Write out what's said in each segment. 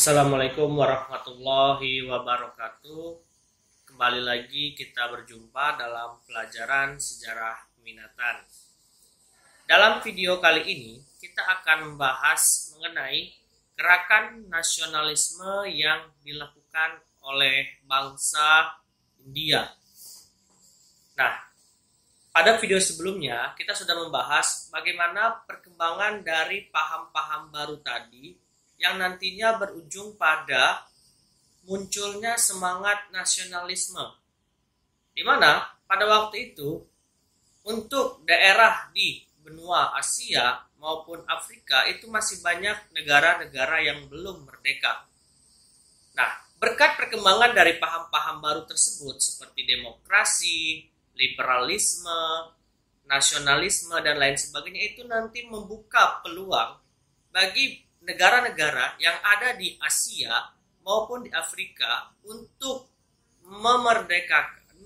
Assalamualaikum warahmatullahi wabarakatuh. Kembali lagi kita berjumpa dalam pelajaran sejarah peminatan. Dalam video kali ini kita akan membahas mengenai gerakan nasionalisme yang dilakukan oleh bangsa India. Nah, pada video sebelumnya kita sudah membahas bagaimana perkembangan dari paham-paham baru tadi yang nantinya berujung pada munculnya semangat nasionalisme, di mana pada waktu itu untuk daerah di benua Asia maupun Afrika itu masih banyak negara-negara yang belum merdeka. Nah, berkat perkembangan dari paham-paham baru tersebut seperti demokrasi, liberalisme, nasionalisme, dan lain sebagainya itu nanti membuka peluang bagi negara-negara yang ada di Asia maupun di Afrika untuk memerdekakan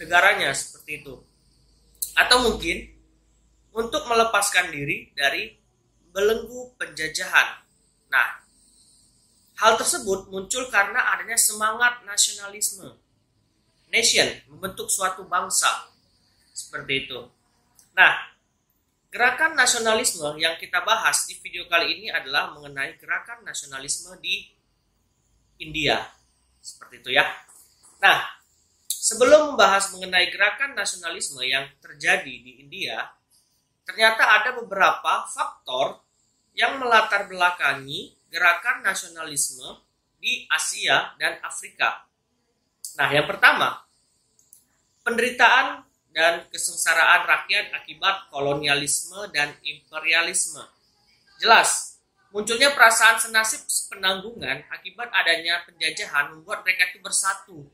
negaranya seperti itu. Atau mungkin untuk melepaskan diri dari belenggu penjajahan. Nah, hal tersebut muncul karena adanya semangat nasionalisme. Nation, membentuk suatu bangsa. Seperti itu. Nah, gerakan nasionalisme yang kita bahas di video kali ini adalah mengenai gerakan nasionalisme di India. Seperti itu ya. Nah, sebelum membahas mengenai gerakan nasionalisme yang terjadi di India, ternyata ada beberapa faktor yang melatar belakangi gerakan nasionalisme di Asia dan Afrika. Nah, yang pertama, penderitaan dan kesengsaraan rakyat akibat kolonialisme dan imperialisme. Jelas, munculnya perasaan senasib penanggungan akibat adanya penjajahan membuat mereka itu bersatu.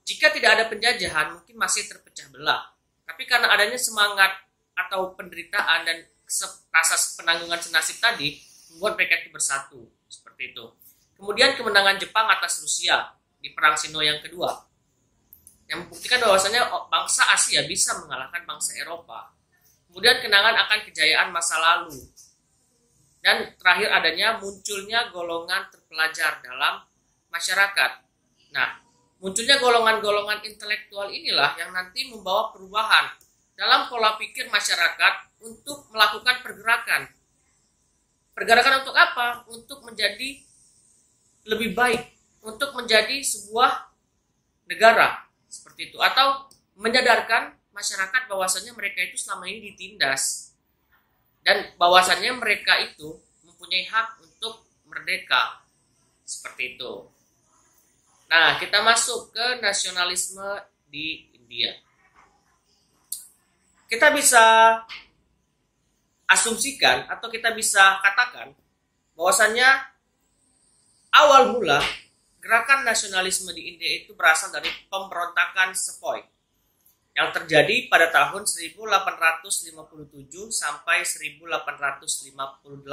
Jika tidak ada penjajahan, mungkin masih terpecah belah. Tapi karena adanya semangat atau penderitaan dan rasa penanggungan senasib tadi, membuat mereka itu bersatu. Seperti itu. Kemudian kemenangan Jepang atas Rusia di Perang Sino yang kedua, yang membuktikan bahwasanya bangsa Asia bisa mengalahkan bangsa Eropa. Kemudian kenangan akan kejayaan masa lalu. Dan terakhir adanya munculnya golongan terpelajar dalam masyarakat. Nah, munculnya golongan-golongan intelektual inilah yang nanti membawa perubahan dalam pola pikir masyarakat untuk melakukan pergerakan. Pergerakan untuk apa? Untuk menjadi lebih baik, untuk menjadi sebuah negara. Seperti itu, atau menyadarkan masyarakat bahwasannya mereka itu selama ini ditindas dan bahwasannya mereka itu mempunyai hak untuk merdeka. Seperti itu. Nah, kita masuk ke nasionalisme di India. Kita bisa asumsikan atau kita bisa katakan bahwasannya awal mula gerakan nasionalisme di India itu berasal dari pemberontakan Sepoy yang terjadi pada tahun 1857 sampai 1858.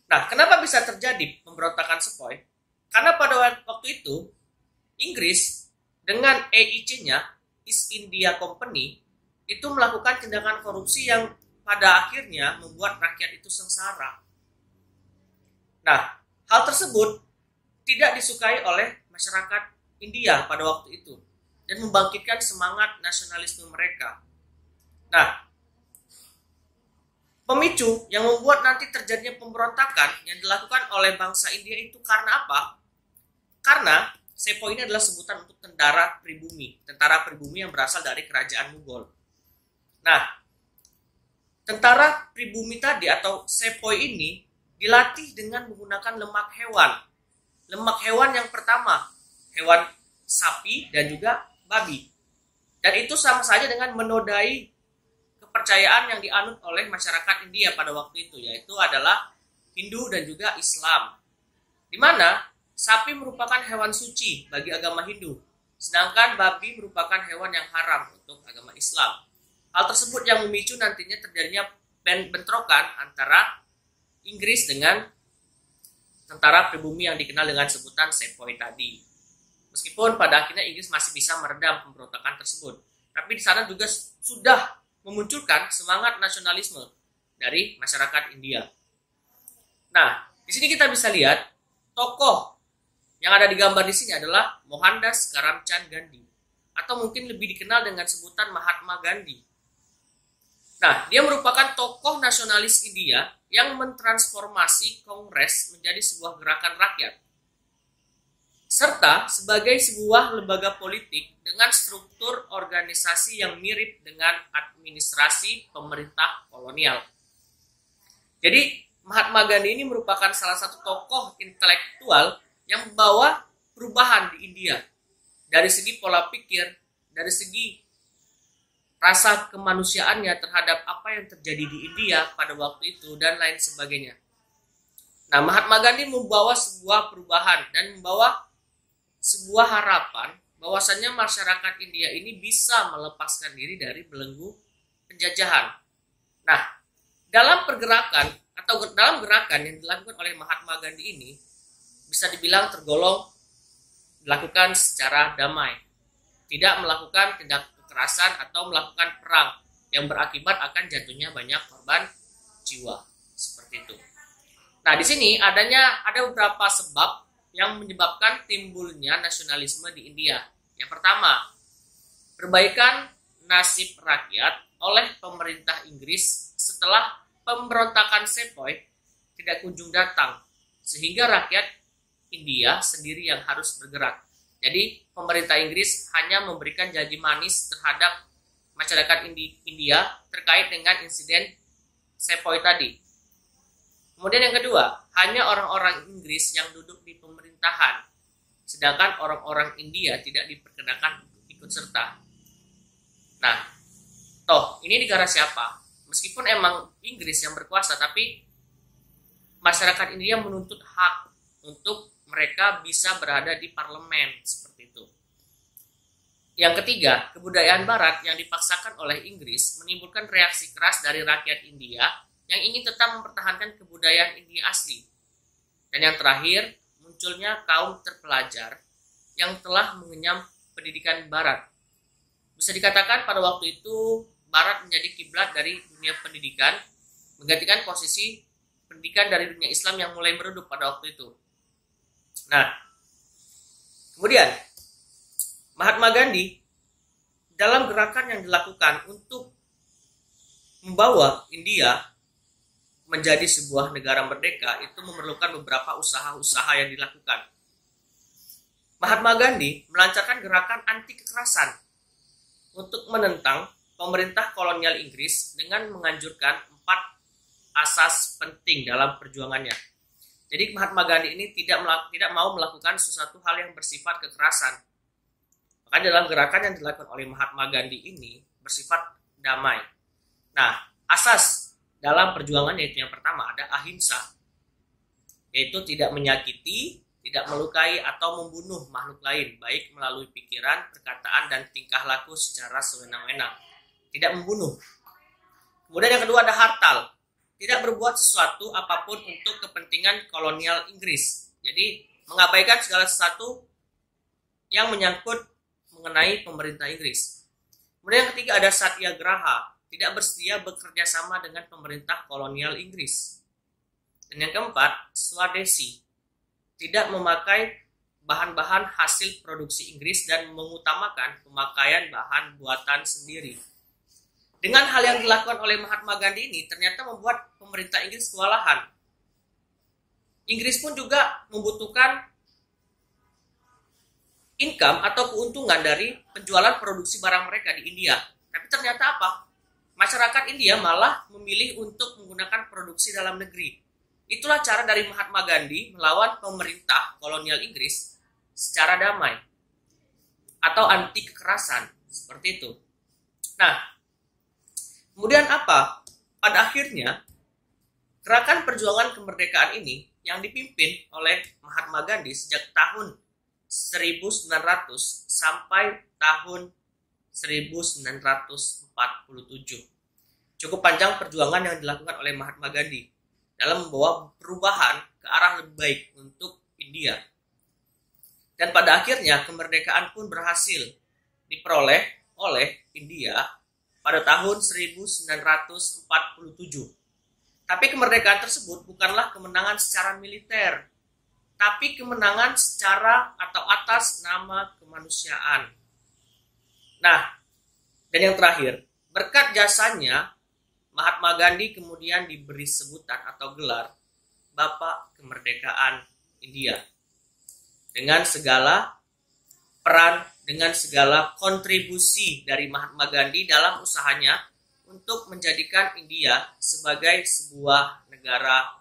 Nah, kenapa bisa terjadi pemberontakan Sepoy? Karena pada waktu itu Inggris dengan EIC-nya, East India Company, itu melakukan tindakan korupsi yang pada akhirnya membuat rakyat itu sengsara. Nah, hal tersebut tidak disukai oleh masyarakat India pada waktu itu dan membangkitkan semangat nasionalisme mereka. Nah, pemicu yang membuat nanti terjadinya pemberontakan yang dilakukan oleh bangsa India itu karena apa? Karena Sepoy ini adalah sebutan untuk tentara pribumi yang berasal dari kerajaan Mughal. Nah, tentara pribumi tadi atau Sepoy ini dilatih dengan menggunakan lemak hewan. Lemak hewan yang pertama, hewan sapi dan juga babi. Dan itu sama saja dengan menodai kepercayaan yang dianut oleh masyarakat India pada waktu itu, yaitu adalah Hindu dan juga Islam. Di mana sapi merupakan hewan suci bagi agama Hindu, sedangkan babi merupakan hewan yang haram untuk agama Islam. Hal tersebut yang memicu nantinya terjadinya bentrokan antara Inggris dengan tentara pribumi yang dikenal dengan sebutan Sepoy tadi. Meskipun pada akhirnya Inggris masih bisa meredam pemberontakan tersebut, tapi di sana juga sudah memunculkan semangat nasionalisme dari masyarakat India. Nah, Di sini kita bisa lihat tokoh yang ada di gambar di sini adalah Mohandas Karamchand Gandhi, atau mungkin lebih dikenal dengan sebutan Mahatma Gandhi. Nah, dia merupakan tokoh nasionalis India yang mentransformasi Kongres menjadi sebuah gerakan rakyat, serta sebagai sebuah lembaga politik dengan struktur organisasi yang mirip dengan administrasi pemerintah kolonial. Jadi, Mahatma Gandhi ini merupakan salah satu tokoh intelektual yang membawa perubahan di India dari segi pola pikir, dari segi rasa kemanusiaannya terhadap apa yang terjadi di India pada waktu itu, dan lain sebagainya. Nah, Mahatma Gandhi membawa sebuah perubahan dan membawa sebuah harapan bahwasannya masyarakat India ini bisa melepaskan diri dari belenggu penjajahan. Nah, dalam pergerakan atau dalam gerakan yang dilakukan oleh Mahatma Gandhi ini bisa dibilang tergolong dilakukan secara damai, tidak melakukan tindak kekerasan atau melakukan perang yang berakibat akan jatuhnya banyak korban jiwa, seperti itu. Nah, di sini ada beberapa sebab yang menyebabkan timbulnya nasionalisme di India. Yang pertama, perbaikan nasib rakyat oleh pemerintah Inggris setelah pemberontakan Sepoy tidak kunjung datang, sehingga rakyat India sendiri yang harus bergerak. Jadi pemerintah Inggris hanya memberikan janji manis terhadap masyarakat India terkait dengan insiden Sepoy tadi. Kemudian yang kedua, hanya orang-orang Inggris yang duduk di pemerintahan, sedangkan orang-orang India tidak diperkenakan ikut serta. Nah, ini negara siapa? Meskipun emang Inggris yang berkuasa, tapi masyarakat India menuntut hak untuk mereka bisa berada di parlemen, seperti itu. Yang ketiga, kebudayaan barat yang dipaksakan oleh Inggris menimbulkan reaksi keras dari rakyat India yang ingin tetap mempertahankan kebudayaan India asli. Dan yang terakhir, munculnya kaum terpelajar yang telah mengenyam pendidikan barat. Bisa dikatakan pada waktu itu barat menjadi kiblat dari dunia pendidikan, menggantikan posisi pendidikan dari dunia Islam yang mulai meredup pada waktu itu. Nah, kemudian Mahatma Gandhi dalam gerakan yang dilakukan untuk membawa India menjadi sebuah negara merdeka itu memerlukan beberapa usaha-usaha yang dilakukan. Mahatma Gandhi melancarkan gerakan anti kekerasan untuk menentang pemerintah kolonial Inggris dengan menganjurkan 4 asas penting dalam perjuangannya. Jadi Mahatma Gandhi ini tidak mau melakukan sesuatu hal yang bersifat kekerasan. Maka dalam gerakan yang dilakukan oleh Mahatma Gandhi ini bersifat damai. Nah, asas dalam perjuangannya itu yang pertama ada ahimsa, yaitu tidak menyakiti, tidak melukai atau membunuh makhluk lain, baik melalui pikiran, perkataan, dan tingkah laku secara sewenang-wenang. Tidak membunuh. Kemudian yang kedua ada hartal. Tidak berbuat sesuatu apapun untuk kepentingan kolonial Inggris. Jadi mengabaikan segala sesuatu yang menyangkut mengenai pemerintah Inggris. Kemudian yang ketiga ada satyagraha. Tidak bersedia bekerja sama dengan pemerintah kolonial Inggris. Dan yang keempat, swadesi. Tidak memakai bahan-bahan hasil produksi Inggris dan mengutamakan pemakaian bahan buatan sendiri. Dengan hal yang dilakukan oleh Mahatma Gandhi ini ternyata membuat pemerintah Inggris kewalahan. Inggris pun juga membutuhkan income atau keuntungan dari penjualan produksi barang mereka di India. Tapi ternyata apa? Masyarakat India malah memilih untuk menggunakan produksi dalam negeri. Itulah cara dari Mahatma Gandhi melawan pemerintah kolonial Inggris secara damai atau anti kekerasan, seperti itu. Nah, kemudian apa? Pada akhirnya, gerakan perjuangan kemerdekaan ini yang dipimpin oleh Mahatma Gandhi sejak tahun 1900 sampai tahun 1947. Cukup panjang perjuangan yang dilakukan oleh Mahatma Gandhi dalam membawa perubahan ke arah lebih baik untuk India. Dan pada akhirnya kemerdekaan pun berhasil diperoleh oleh India pada tahun 1947. Tapi kemerdekaan tersebut bukanlah kemenangan secara militer, tapi kemenangan secara atau atas nama kemanusiaan. Nah, dan yang terakhir, berkat jasanya, Mahatma Gandhi kemudian diberi sebutan atau gelar Bapak Kemerdekaan India. Dengan segala peran, dengan segala kontribusi dari Mahatma Gandhi dalam usahanya untuk menjadikan India sebagai sebuah negara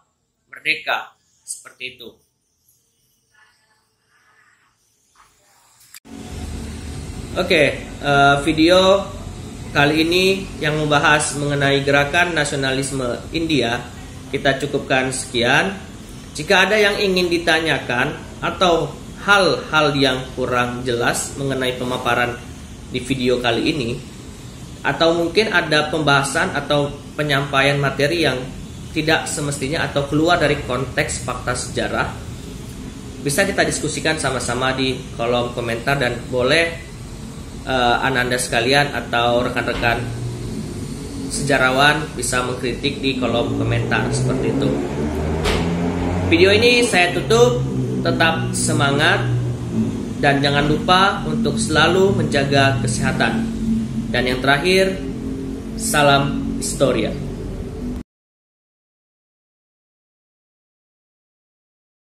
merdeka. Seperti itu. Oke, video kali ini yang membahas mengenai gerakan nasionalisme India kita cukupkan sekian. Jika ada yang ingin ditanyakan atau hal-hal yang kurang jelas mengenai pemaparan di video kali ini, atau mungkin ada pembahasan atau penyampaian materi yang tidak semestinya atau keluar dari konteks fakta sejarah, bisa kita diskusikan sama-sama di kolom komentar, dan boleh Anda sekalian atau rekan-rekan sejarawan bisa mengkritik di kolom komentar seperti itu. Video ini saya tutup, tetap semangat dan jangan lupa untuk selalu menjaga kesehatan. Dan yang terakhir, salam Historia.